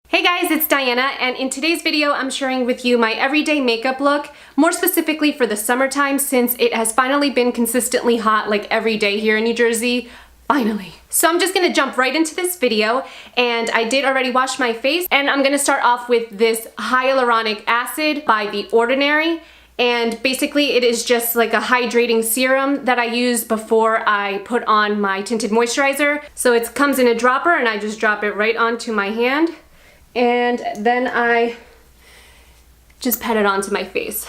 Hey guys, it's Diana, and in today's video I'm sharing with you my everyday makeup look, more specifically for the summertime since it has finally been consistently hot like every day here in New Jersey. Finally. So I'm just gonna jump right into this video, and I did already wash my face, and I'm gonna start off with this hyaluronic acid by The Ordinary. And basically it is just like a hydrating serum that I use before I put on my tinted moisturizer. So it comes in a dropper and I just drop it right onto my hand. And then I just pat it onto my face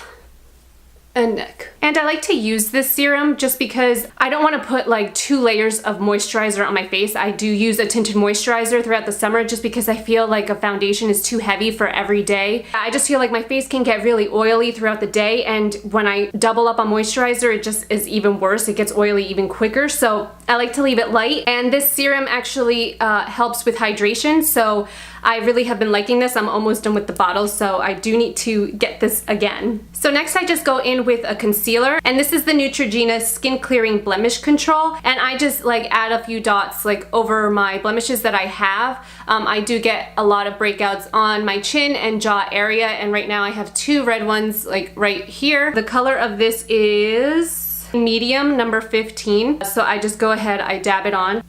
and neck. And I like to use this serum just because I don't want to put like 2 layers of moisturizer on my face. I do use a tinted moisturizer throughout the summer just because I feel like a foundation is too heavy for every day. I just feel like my face can get really oily throughout the day, and when I double up on moisturizer it just is even worse. It gets oily even quicker, so I like to leave it light. And this serum actually helps with hydration, so I really have been liking this. I'm almost done with the bottle, so I do need to get this again. So next I just go in with a concealer, and this is the Neutrogena Skin Clearing Blemish Control, and I just like add a few dots like over my blemishes that I have. I do get a lot of breakouts on my chin and jaw area, and right now I have 2 red ones like right here. The color of this is medium, number 15, so I just go ahead, I dab it on.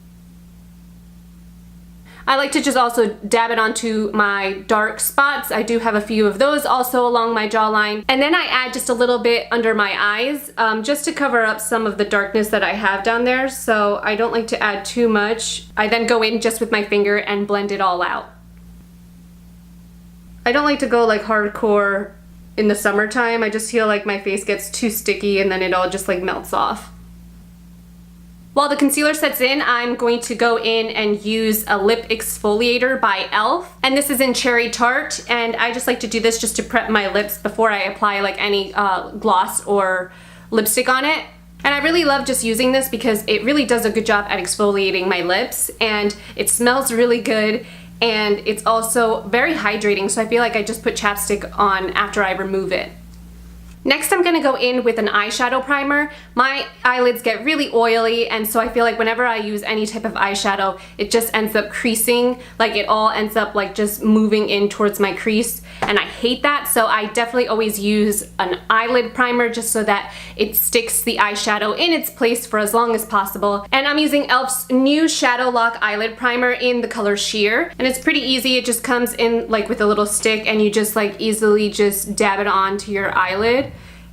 I like to just also dab it onto my dark spots. I do have a few of those also along my jawline. And then I add just a little bit under my eyes just to cover up some of the darkness that I have down there. So I don't like to add too much. I then go in just with my finger and blend it all out. I don't like to go like hardcore in the summertime. I just feel like my face gets too sticky and then it all just like melts off. While the concealer sets in, I'm going to go in and use a lip exfoliator by e.l.f. And this is in Cherry Tart, and I just like to do this just to prep my lips before I apply like any gloss or lipstick on it. And I really love just using this because it really does a good job at exfoliating my lips, and it smells really good, and it's also very hydrating, so I feel like I just put chapstick on after I remove it. Next I'm going to go in with an eyeshadow primer. My eyelids get really oily, and so I feel like whenever I use any type of eyeshadow it just ends up creasing, like it all ends up like just moving in towards my crease, and I hate that. So I definitely always use an eyelid primer just so that it sticks the eyeshadow in its place for as long as possible. And I'm using e.l.f.'s new Shadow Lock eyelid primer in the color Sheer, and it's pretty easy. It just comes in like with a little stick and you just like easily just dab it onto your eyelid.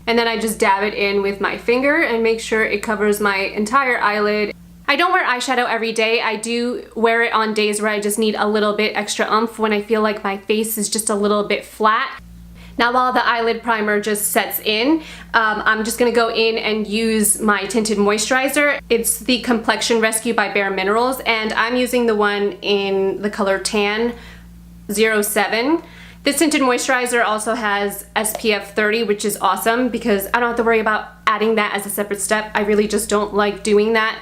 And then I just dab it in with my finger and make sure it covers my entire eyelid. I don't wear eyeshadow every day. I do wear it on days where I just need a little bit extra oomph, when I feel like my face is just a little bit flat. Now while the eyelid primer just sets in, I'm just going to go in and use my tinted moisturizer. It's the Complexion Rescue by Bare Minerals, and I'm using the one in the color Tan 07. This tinted moisturizer also has SPF 30, which is awesome because I don't have to worry about adding that as a separate step. I really just don't like doing that.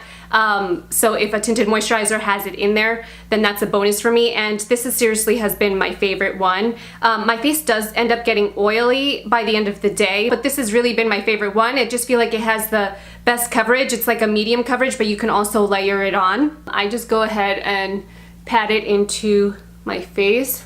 So if a tinted moisturizer has it in there, then that's a bonus for me, and this is seriously has been my favorite one. My face does end up getting oily by the end of the day, but this has really been my favorite one. I just feel like it has the best coverage. It's like a medium coverage, but you can also layer it on. I just go ahead and pat it into my face.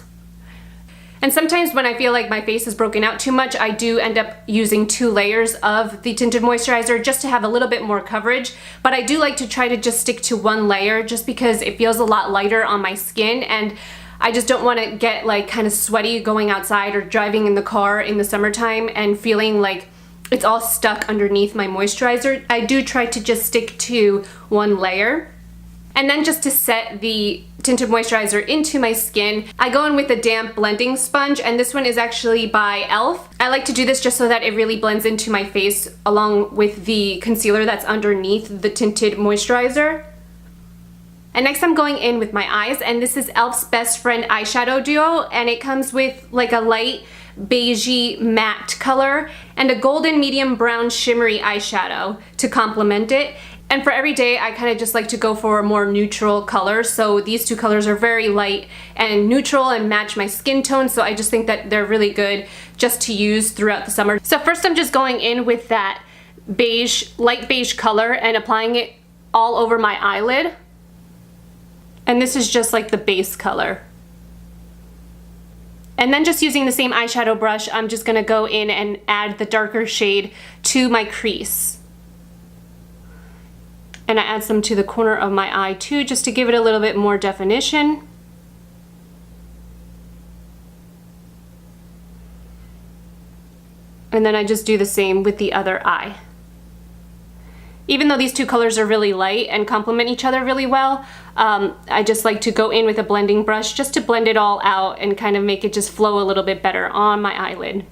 And sometimes when I feel like my face is broken out too much, I do end up using 2 layers of the tinted moisturizer just to have a little bit more coverage. But I do like to try to just stick to 1 layer just because it feels a lot lighter on my skin, and I just don't want to get like kind of sweaty going outside or driving in the car in the summertime and feeling like it's all stuck underneath my moisturizer. I do try to just stick to 1 layer. And then just to set the tinted moisturizer into my skin, I go in with a damp blending sponge, and this one is actually by e.l.f. I like to do this just so that it really blends into my face along with the concealer that's underneath the tinted moisturizer. And next I'm going in with my eyes, and this is e.l.f.'s Best Friend eyeshadow duo, and it comes with like a light beigey matte color and a golden medium brown shimmery eyeshadow to complement it. And for every day, I kind of just like to go for a more neutral color. So these 2 colors are very light and neutral and match my skin tone. So I just think that they're really good just to use throughout the summer. So first I'm just going in with that beige, light beige color and applying it all over my eyelid. And this is just like the base color. And then just using the same eyeshadow brush, I'm just gonna go in and add the darker shade to my crease. And I add some to the corner of my eye too, just to give it a little bit more definition. And then I just do the same with the other eye. Even though these two colors are really light and complement each other really well, I just like to go in with a blending brush just to blend it all out and kind of make it just flow a little bit better on my eyelid.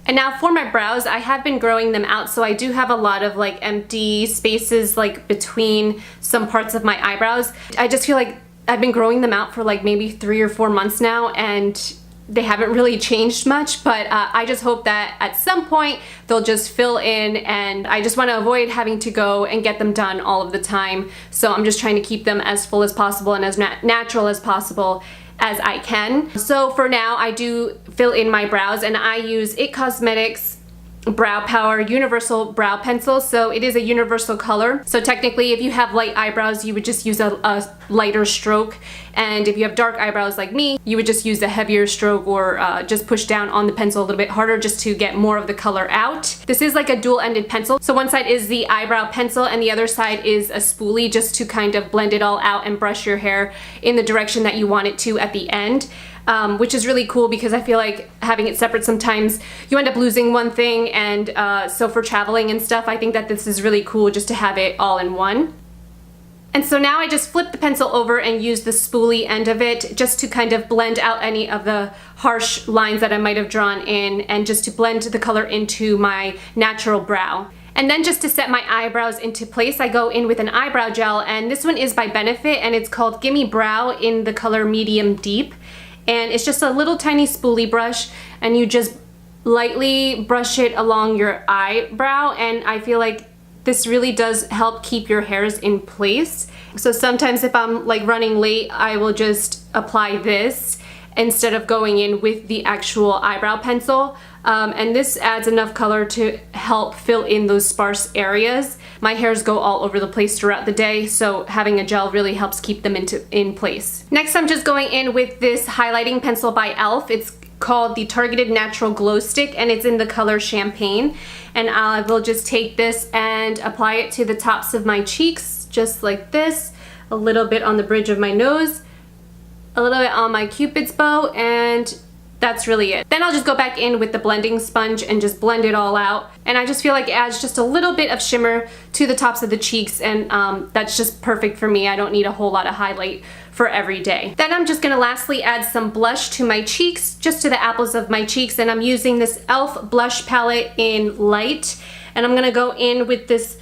And now for my brows, I have been growing them out, so I do have a lot of like empty spaces like between some parts of my eyebrows. I just feel like I've been growing them out for like maybe 3 or 4 months now, and they haven't really changed much, but I just hope that at some point they'll just fill in, and I just want to avoid having to go and get them done all of the time. So I'm just trying to keep them as full as possible and as natural as possible as I can. So for now, I do fill in my brows, and I use IT Cosmetics Brow Power Universal Brow Pencil. So it is a universal color. So technically, if you have light eyebrows, you would just use a lighter stroke. And if you have dark eyebrows like me, you would just use a heavier stroke, or just push down on the pencil a little bit harder just to get more of the color out. This is like a dual-ended pencil. So one side is the eyebrow pencil and the other side is a spoolie, just to kind of blend it all out and brush your hair in the direction that you want it to at the end. Which is really cool because I feel like having it separate, sometimes you end up losing one thing, and so for traveling and stuff, I think that this is really cool just to have it all in one. And so now I just flip the pencil over and use the spoolie end of it just to kind of blend out any of the harsh lines that I might have drawn in, and just to blend the color into my natural brow. And then just to set my eyebrows into place, I go in with an eyebrow gel, and this one is by Benefit, and it's called Gimme Brow in the color Medium Deep. And it's just a little tiny spoolie brush, and you just lightly brush it along your eyebrow, and I feel like this really does help keep your hairs in place. So sometimes if I'm like running late, I will just apply this instead of going in with the actual eyebrow pencil. And this adds enough color to help fill in those sparse areas. My hairs go all over the place throughout the day, so having a gel really helps keep them in place. Next, I'm just going in with this highlighting pencil by e.l.f. It's called the Targeted Natural Glow Stick, and it's in the color Champagne. And I will just take this and apply it to the tops of my cheeks, just like this, a little bit on the bridge of my nose, a little bit on my Cupid's bow, and that's really it. Then I'll just go back in with the blending sponge and just blend it all out. And I just feel like it adds just a little bit of shimmer to the tops of the cheeks, and that's just perfect for me. I don't need a whole lot of highlight for every day. Then I'm just gonna lastly add some blush to my cheeks, just to the apples of my cheeks, and I'm using this e.l.f. blush palette in Light, and I'm gonna go in with this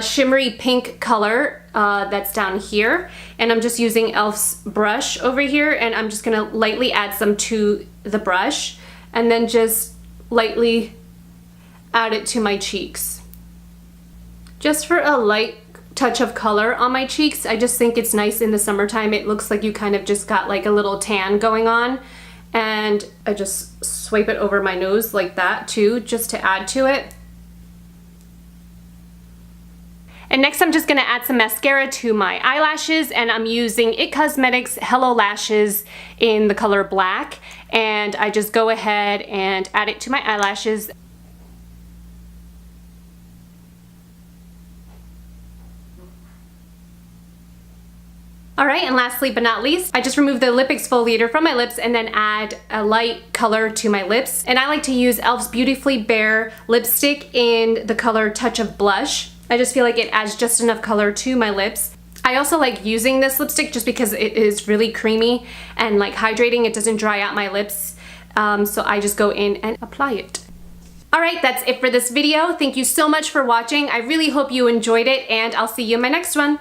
shimmery pink color that's down here, and I'm just using e.l.f.'s brush over here, and I'm just gonna lightly add some to the brush, and then just lightly add it to my cheeks, just for a light touch of color on my cheeks. I just think it's nice in the summertime. It looks like you kind of just got like a little tan going on, and I just swipe it over my nose like that too, just to add to it. And next I'm just gonna add some mascara to my eyelashes, and I'm using IT Cosmetics Hello Lashes in the color Black, and I just go ahead and add it to my eyelashes. Alright, and lastly but not least, I just remove the lip exfoliator from my lips and then add a light color to my lips. And I like to use e.l.f.'s Beautifully Bare lipstick in the color Touch of Blush. I just feel like it adds just enough color to my lips. I also like using this lipstick just because it is really creamy and like hydrating. It doesn't dry out my lips, so I just go in and apply it. Alright, that's it for this video. Thank you so much for watching. I really hope you enjoyed it, and I'll see you in my next one.